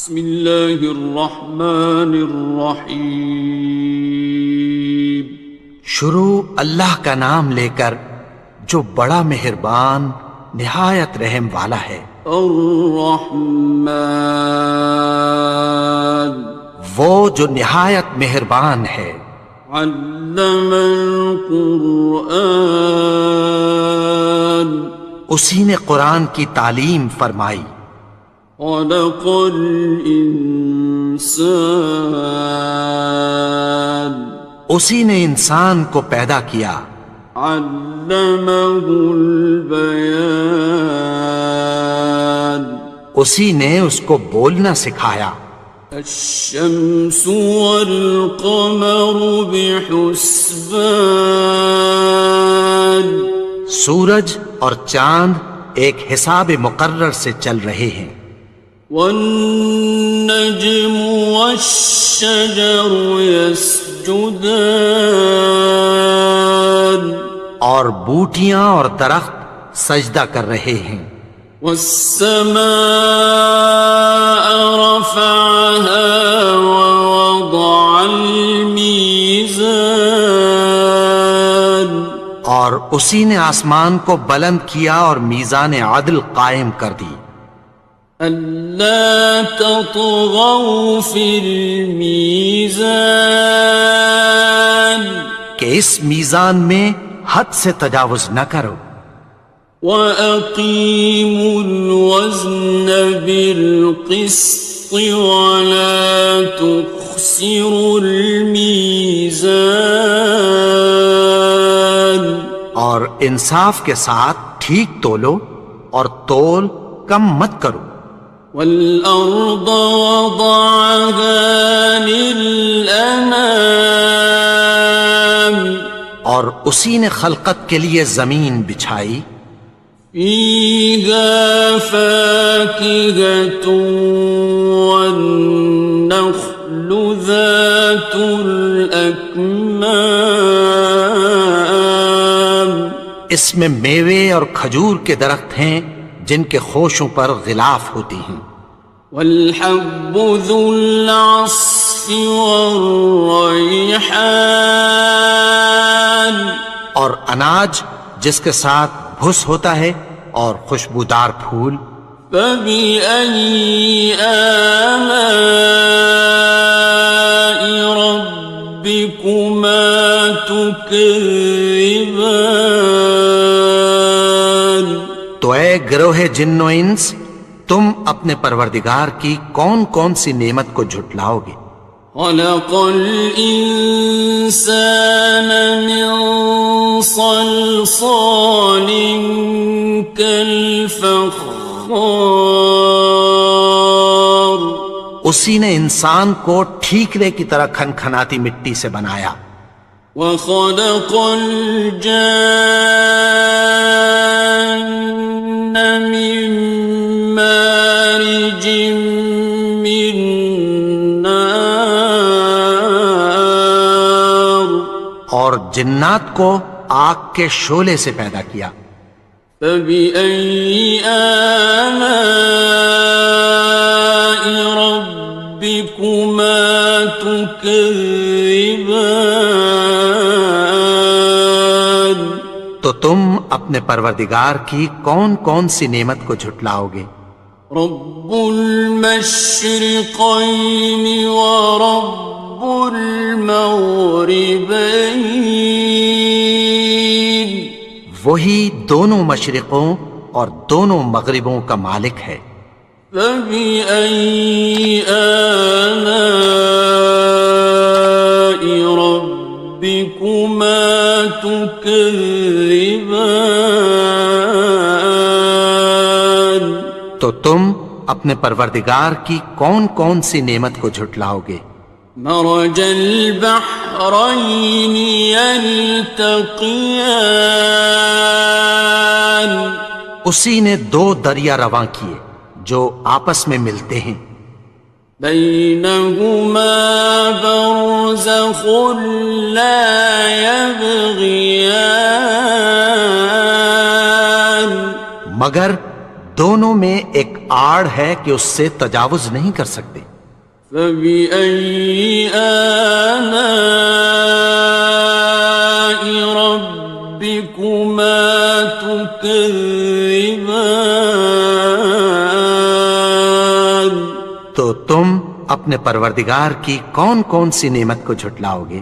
بسم اللہ الرحمن الرحیم۔ شروع اللہ کا نام لے کر جو بڑا مہربان نہایت رحم والا ہے۔ الرحمن، وہ جو نہایت مہربان ہے۔ علم القرآن، اسی نے قرآن کی تعلیم فرمائی۔ خلق الانسان، اسی نے انسان کو پیدا کیا۔ علمہ البیان، اسی نے اس کو بولنا سکھایا۔ الشمس والقمر بحسبان، سورج اور چاند ایک حساب مقرر سے چل رہے ہیں۔ والنجم والشجر يسجدان، اور بوٹیاں اور درخت سجدہ کر رہے ہیں۔ والسماء رفعها ووضع الميزان، اور اسی نے آسمان کو بلند کیا اور میزان عدل قائم کر دی۔ ألا تطغوا في الميزان، کہ اس میزان میں حد سے تجاوز نہ کرو۔ وَأَقِيمُوا الْوَزْنَ بِالْقِسْطِ وَلَا تُخْسِرُوا الْمِيزَانَ، اور انصاف کے ساتھ ٹھیک تولو اور تول کم مت کرو۔ وَالْأَرْضَ وَضَعَهَا لِلْأَنَامِ، اور اسی نے خلقت کے لیے زمین بچھائی۔ فِيهَا فَاكِهَةٌ وَالنَّخْلُ ذَاتُ الْأَكْمَامِ، اس میں میوے اور کھجور کے درخت ہیں جن کے خوشوں پر غلاف ہوتی ہیں۔ وَالْحَبُّ ذُو الْعَصْفِ وَالرَّيْحَانِ، اور اناج جس کے ساتھ بھس ہوتا ہے اور خوشبودار پھول۔ فَبِأَيِّ آلَاءِ رَبِّكُمَا تُكَذِّبَانِ، تو اے گروہ جن و انس، تم اپنے پروردگار کی کون کون سی نعمت کو جھٹلاؤ گے؟ خَلَقَ الْإِنسَانَ مِنْ صَلْصَالٍ كَالْفَخَّارِ، اسی نے انسان کو ٹھیکرے کی طرح کھنکھناتی مٹی سے بنایا۔ وَخَلَقَ الْجَانَّ مِن مَّارِجٍ مِّن نَّارٍ، اور جنات کو آگ کے شعلے سے پیدا کیا۔ فَبِأَيِّ آلَاءِ رَبِّكُمَا تُكَذِّبَانِ، تو تم اپنے پروردگار کی کون کون سی نعمت کو جھٹلاؤ گے؟ رب المشرقین ورب المغربین، وہی دونوں مشرقوں اور دونوں مغربوں کا مالک ہے۔ فَبِأَيِّ آلَاءِ رَبِّكُمَا تُكَذِّبَانِ، تو تم اپنے پروردگار کی کون کون سی نعمت کو جھٹلاؤ گے؟ مرج البحرین یلتقیان، اسی نے دو دریا رواں کیے جو آپس میں ملتے ہیں۔ بینہما برزخ لا یبغیان، مگر دونوں میں ایک آڑ ہے کہ اس سے تجاوز نہیں کر سکتے۔ فبأي آلاء ربكما تكذبان؟ تو تم اپنے پروردگار کی کون کون سی نعمت کو جھٹلاؤ گے؟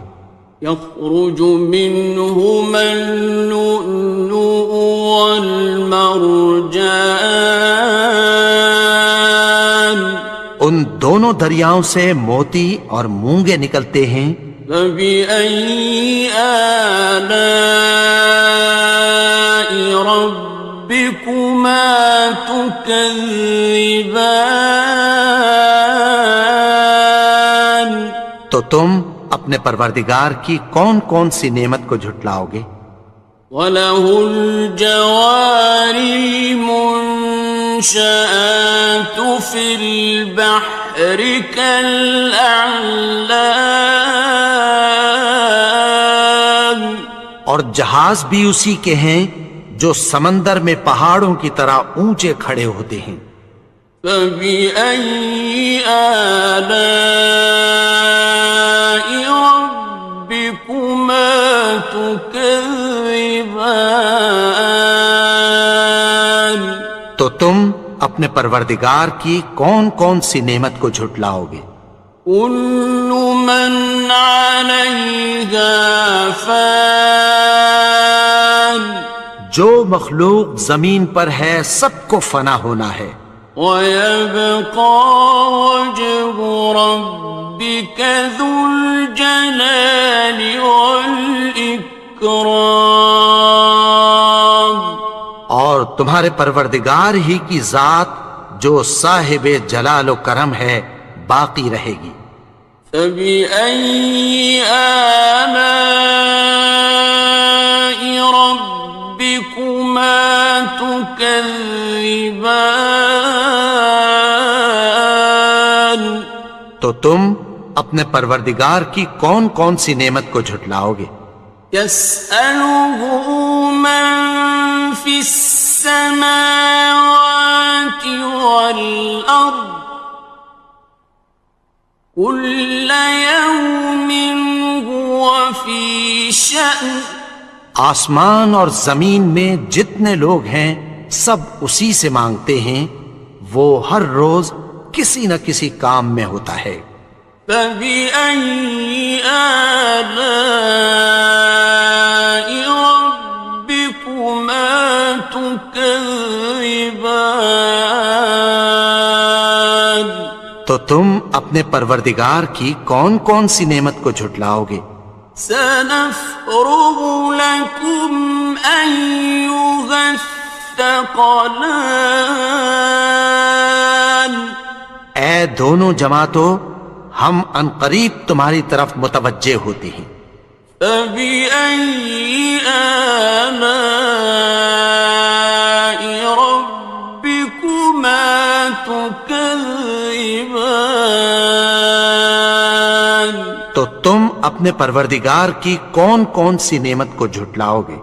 يخرج منهما اللؤلؤ والمرجان ان دونوں دریاؤں سے موتی اور مونگے نکلتے ہیں۔ فبأي آلاء ربكما تكذبان؟ تو تم اپنے پروردگار کی کون کون سی نعمت کو جھٹلاؤ گے؟ وَلَهُ الْجَوَارِ الْمُنشَآتُ فِي الْبَحْرِ كَالْأَعْلَامِ، اور جہاز بھی اسی کے ہیں جو سمندر میں پہاڑوں کی طرح اونچے کھڑے ہوتے ہیں۔ فَبِأَيِّ آلَاءِ رَبِّكُمَا تُكَذِّبَانِ؟ تو تم اپنے پروردگار کی کون کون سی نعمت کو جھٹلاؤ گے؟ كُلُّ مَنْ عَلَيْهَا فَانٍ، جو مخلوق زمین پر ہے سب کو فنا ہونا ہے۔ وَيَبْقَى وَجْهُ رَبِّكَ ذُو الْجَلَالِ وَالْإِكْرَامِ، اور تمہارے پروردگار ہی کی ذات جو صاحب جلال و کرم ہے باقی رہے گی۔ فَبِأَيِّ آلَاءِ رَبِّكُمَا تُكَذِّبَانِ؟ تو تم اپنے پروردگار کی کون کون سی نعمت کو جھٹلاؤ گے؟ يَسْأَلُهُ مَن فِي السَّمَاوَاتِ وَالْأَرْضِ كُلَّ يَوْمٍ هُوَ فِي شَأْنٍ، آسمان اور زمین میں جتنے لوگ ہیں سب اسی سے مانگتے ہیں، وہ ہر روز کسی نہ کسی کام میں ہوتا ہے۔ فَبِأَيِّ آلَاءِ رَبِّكُمَا تُكَذِّبَانِ؟ تو تم اپنے پروردگار کی کون کون سی نعمت کو جھٹلاؤ گے؟ سَنَفْرُغُ لَكُمْ أَيُّهَ الثَّقَلَانِ؟ اے دونوں جماعتوں، ہم عنقریب تمہاری طرف متوجہ ہوتے ہیں۔ فَبِأَيِّ آلَاءِ رَبِّكُمَا تُكَذِّبَانِ؟ تو تم اپنے پروردگار کی کون کون سی نعمت کو جھٹلاؤ گے؟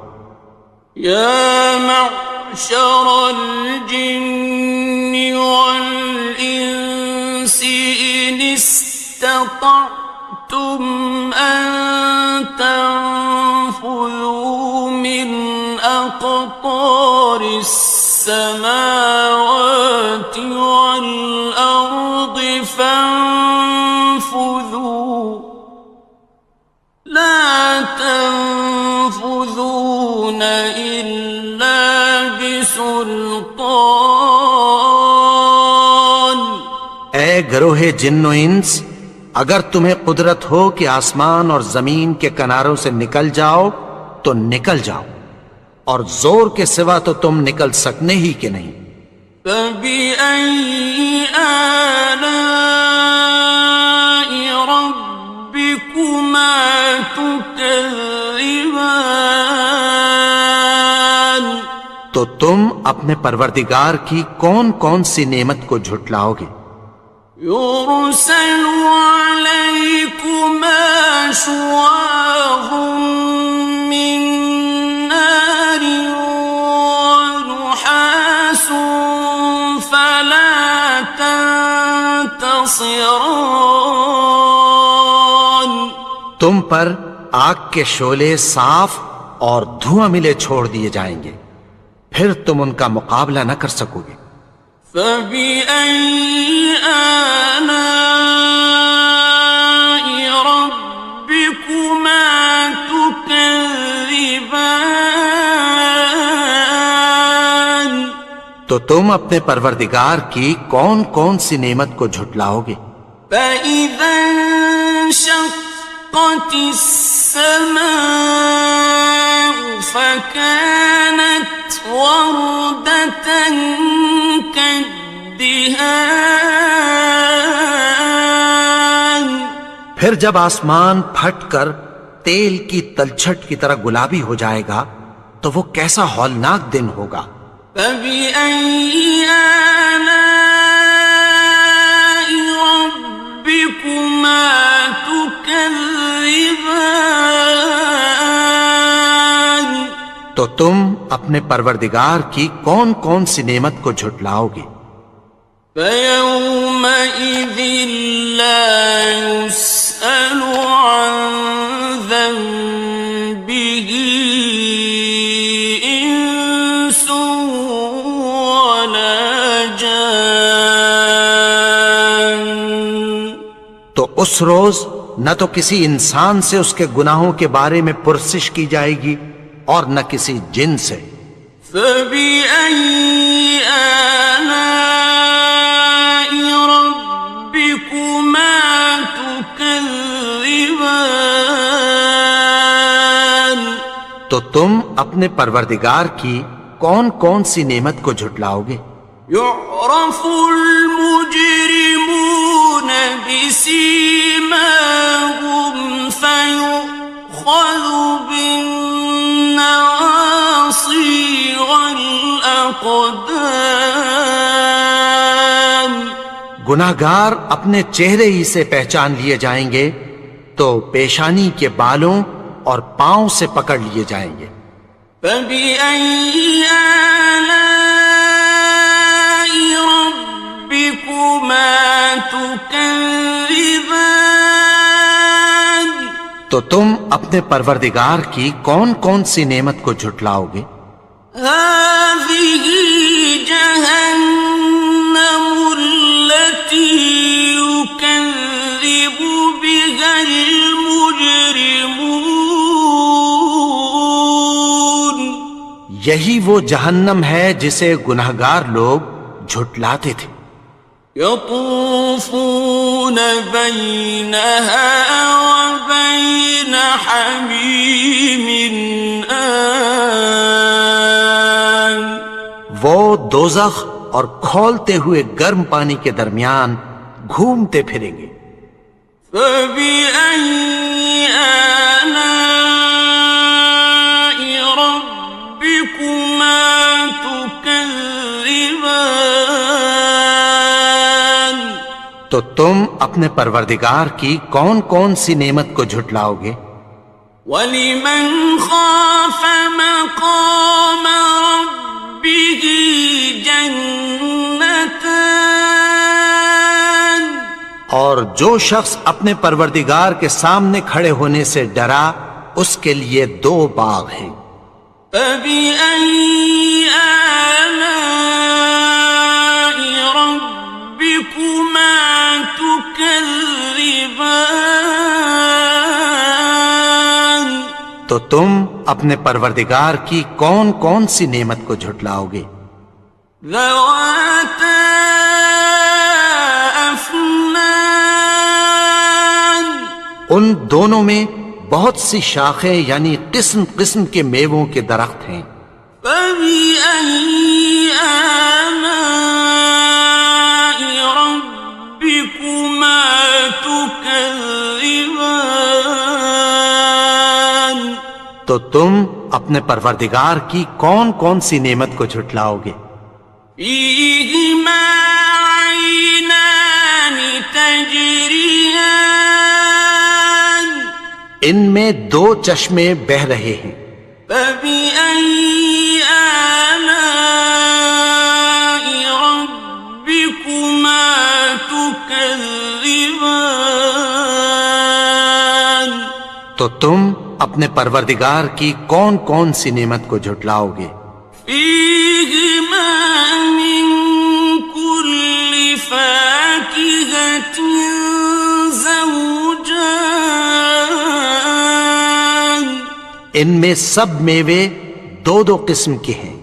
يَا مَعْشَرَ الْجِنِّ وَالْإِنسِ إِنِ اسْتَطَعْتُمْ أَن تَنفُذُوا مِنْ أَقْطَارِ السَّمَاوَاتِ وَالْأَرْضِ فَانفُذُوا لَا تَنفُذُونَ إِلَّا بِسُلْطَانٍ۔ اے گروہ جن و انس، اگر تمہیں قدرت ہو کہ آسمان اور زمین کے کناروں سے نکل جاؤ تو نکل جاؤ، اور زور کے سوا تو تم نکل سکنے ہی کہ نہیں۔ فَبِأَيِّ آلَاءِ رَبِّكُمَا تُكَذِّبَانِ؟ تو تم اپنے پروردگار کی کون کون سی نعمت کو جھٹلاؤ گے؟ يُرْسَلُ عَلَيْكُمَا شُوَاظٌ مِّن نَّارٍ وَنُحَاسٌ تنتصران تم پر آگ کے شعلے صاف اور دھواں ملے چھوڑ دیے جائیں گے، پھر تم ان کا مقابلہ نہ کر سکو گے۔ فبأي آلاء ربكما تكذبان تو تم اپنے پروردگار کی کون کون سی نعمت کو جھٹلاؤ گے؟ فإذا انشقت السماء فكانت وردة كالدهان پھر جب آسمان پھٹ کر تیل کی تلچھٹ کی طرح گلابی ہو جائے گا تو وہ کیسا ہولناک دن ہوگا۔ فبأي آلاء ربكما تكذبان تو تم اپنے پروردگار کی کون کون سی نعمت کو جھٹلاؤ گے؟ فيومئذ لا يسأل عن ذنبه إنس ولا جان تو اس روز نہ تو کسی انسان سے اس کے گناہوں کے بارے میں پرسش کی جائے گی اور نہ کسی جن سے۔ فبأي آلاء ربكما تكذبان تو تم اپنے پروردگار کی کون کون سی نعمت کو جھٹلاؤ گے؟ يعرف المجرمون بسيماهم فيؤخذ بالنواصي والأقدام گناہگار اپنے چہرے ہی سے پہچان لیے جائیں گے تو پیشانی کے بالوں اور پاؤں سے پکڑ لیے جائیں گے۔ فبأي آلاء ربكما تكذبان تو تم اپنے پروردگار کی کون کون سی نعمت کو جھٹلاؤ گے؟ هذه جهنم التي يكذب بها المجرمون یہی وہ جہنم ہے جسے گناہگار لوگ جھٹلاتے تھے۔ يطوفون بينها وبين حميم آن وہ دوزخ اور کھولتے ہوئے گرم پانی کے درمیان گھومتے پھریں گے۔ فبأي آلاء ربكما تكذبان تو تم اپنے پروردگار کی کون کون سی نعمت کو جھٹلاؤ گے؟ وَلِمَنْ خَافَ مَقَامَ رَبِّهِ جَنَّتَانِ اور جو شخص اپنے پروردگار کے سامنے کھڑے ہونے سے ڈرا اس کے لیے دو باغ ہیں۔ فَبِأَيِّ آلَاءِ رَبِّكُمَا تُكَذِّبَانِ تو تم اپنے پروردگار کی کون کون سی نعمت کو جھٹلاؤ گے؟ ذَوَاتَا أَفْنَانٍ ان دونوں میں بہت سی شاخیں یعنی قسم قسم کے میووں کے درخت ہیں۔ فَبِأَيِّ آلَاءِ رَبِّكُمَا تُكَذِّبَانِ تو تم اپنے پروردگار کی کون کون سی نعمت کو جھٹلاؤ گے؟ فِيهِمَا عَيْنَانِ تَجْرِيَانِ ان میں دو چشمے بہہ رہے ہیں۔ فَبِأَيِّ آلَاءِ رَبِّكُمَا تُكَذِّبَانِ تكذبان تو تم اپنے پروردگار کی کون کون سی نعمت کو جھٹلاؤ گے؟ فيهما من كل فاكهة زوجان ان میں سب میوے دو دو قسم کے ہیں۔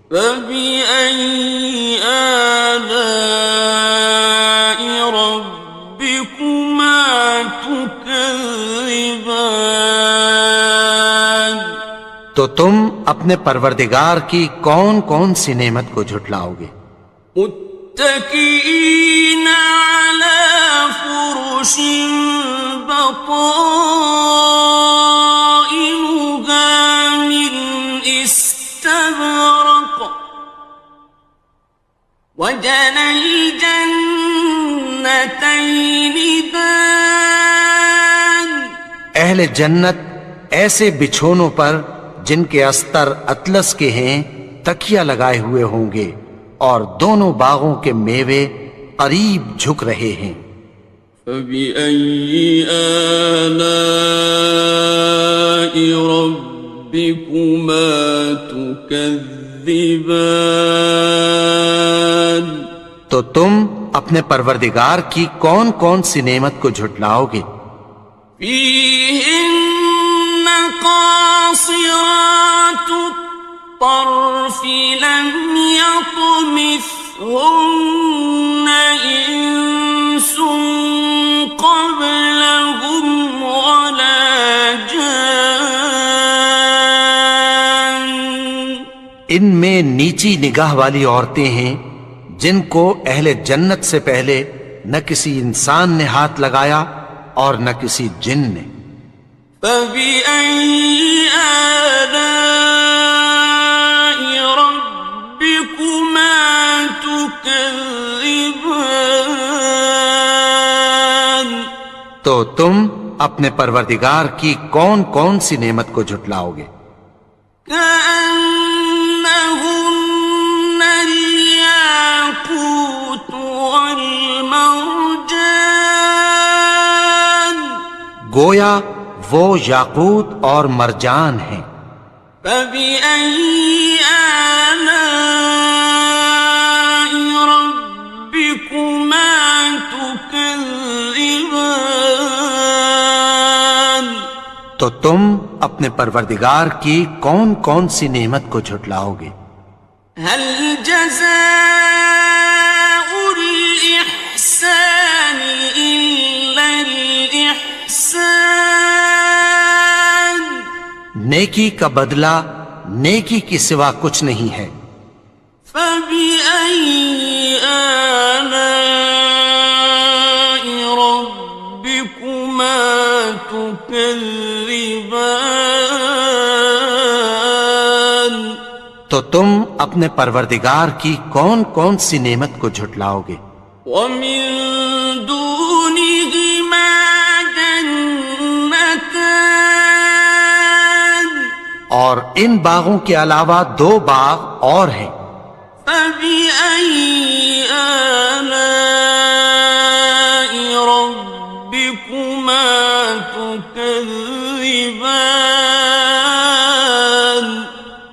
فبأي آلاء ربكما تكذبان تو تم اپنے پروردگار کی کون کون سی نعمت کو جھٹلاؤ گے؟ متكئين على فرش بطائنها من استبرق وجنى الجنتين دان اہل جنت ایسے بچھونوں پر جن کے استر اطلس کے ہیں تکیہ لگائے ہوئے ہوں گے، اور دونوں باغوں کے میوے قریب جھک رہے ہیں۔ فبأي آلاء ربكما تكذبان تو تم اپنے پروردگار کی کون کون سی نعمت کو جھٹلاؤ گے؟ فيهن قاصرات الطرف لم يطمثهن إنس قبلهم ولا جان ان میں نیچی نگاہ والی عورتیں ہیں جن کو اہل جنت سے پہلے نہ کسی انسان نے ہاتھ لگایا اور نہ کسی جن نے۔ فبأي آلاء ربكما تكذبان تو تم اپنے پروردگار کی کون کون سی نعمت کو جھٹلاؤ گے؟ كأنهن الياقوت والمرجان گویا وہ یاقوت اور مرجان ہیں۔ فبأي آلاء ربكما تكذبان تو تم اپنے پروردگار کی کون کون سی نعمت کو جھٹلاؤ گے؟ هل جزاء الإحسان إلا الإحسان نیکی کا بدلہ نیکی کی سوا کچھ نہیں ہے۔ فبأي آلاء ربكما تكذبان تو تم اپنے پروردگار کی کون کون سی نعمت کو جھٹلاؤ گے؟ ومن دونهما جنتان اور ان باغوں کے علاوہ دو باغ اور ہیں۔ فبأي آلاء ربكما تكذبان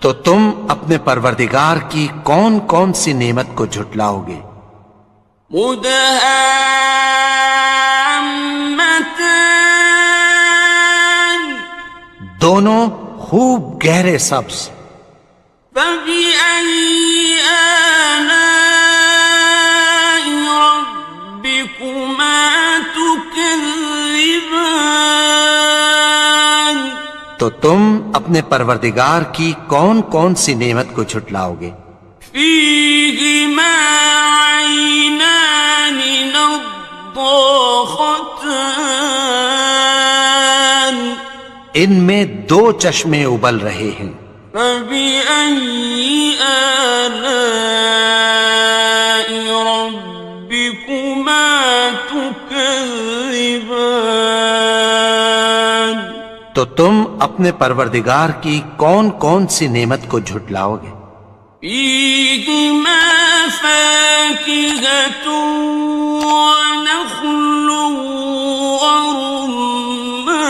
تو تم اپنے پروردگار کی کون کون سی نعمت کو جھٹلاؤ گے؟ مدهامتان دونوں خوب گہرے سبز۔ فبأي آلاء ربكما تكذبان تو تم اپنے پروردگار کی کون کون سی نعمت کو جھٹلاؤ گے؟ فيهما عينان نضاختان ان میں دو چشمے ابل رہے ہیں۔ فبأي آلاء ربكما تكذبان تو تم اپنے پروردگار کی کون کون سی نعمت کو جھٹلاؤ گے؟ فيهما فاكهة ونخل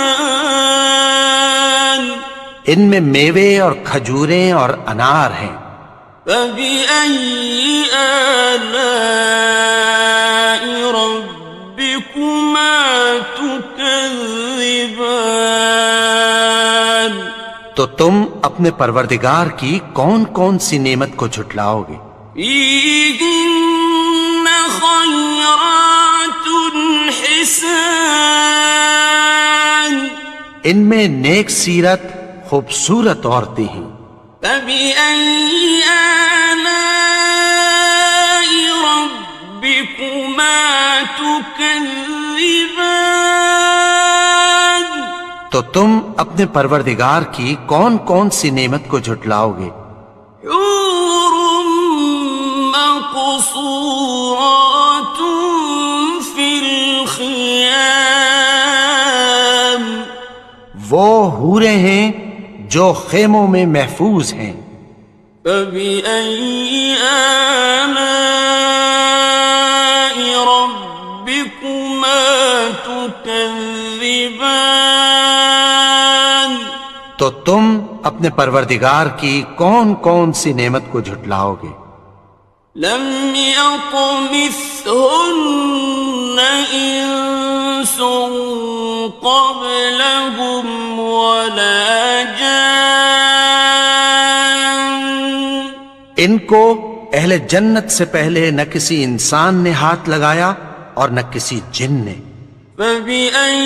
ورمان ان میں میوے اور کھجوریں اور انار ہیں. فبأي آلاء ربكما تكذبان تو تم اپنے پروردگار کی کون کون سی نعمت کو جھٹلاؤ گے؟ فيهن خيرات حسان ان میں نیک سیرت خوبصورت عورتیں ہیں. فبأي آلاء ربكما تكذبان تو تم اپنے پروردگار کی کون کون سی نعمت کو جھٹلاؤ گے؟ حور مقصورات في الخيام وہ حوریں ہیں جو خیموں میں محفوظ ہیں. فبأي آلاء ربكما تكذبان تو تم اپنے پروردگار کی کون کون سی نعمت کو جھٹلاؤ گے؟ لم يطمثهن إنس قبلهم ولا جان ان کو اہل جنت سے پہلے نہ کسی انسان نے ہاتھ لگایا اور نہ کسی جن نے. فبأي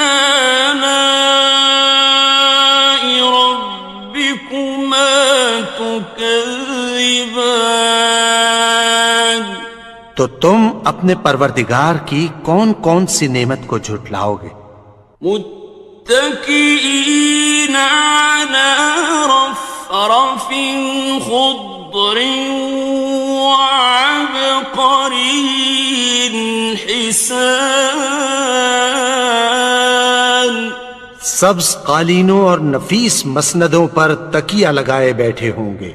آلاء ربكما تكذبان تو تم اپنے پروردگار کی کون کون سی نعمت کو جھٹلاؤ گے؟ متكئين على رفرف خضر وعبقري حسان سبز قالینوں اور نفیس مسندوں پر تکیہ لگائے بیٹھے ہوں گے.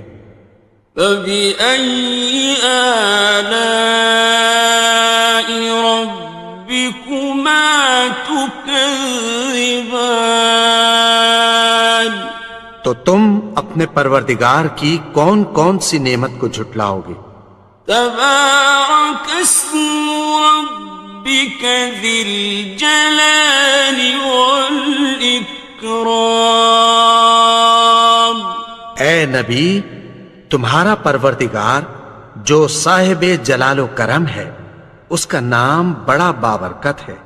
فبأي آلاء ربكما تكذبان تو تم اپنے پروردگار کی کون کون سی نعمت کو جھٹلاؤ گے؟ تبارك اسم ربك ذي الجلال والإكرام اے نبی، تمہارا پروردگار جو صاحب جلال و کرم ہے، اس کا نام بڑا بابرکت ہے.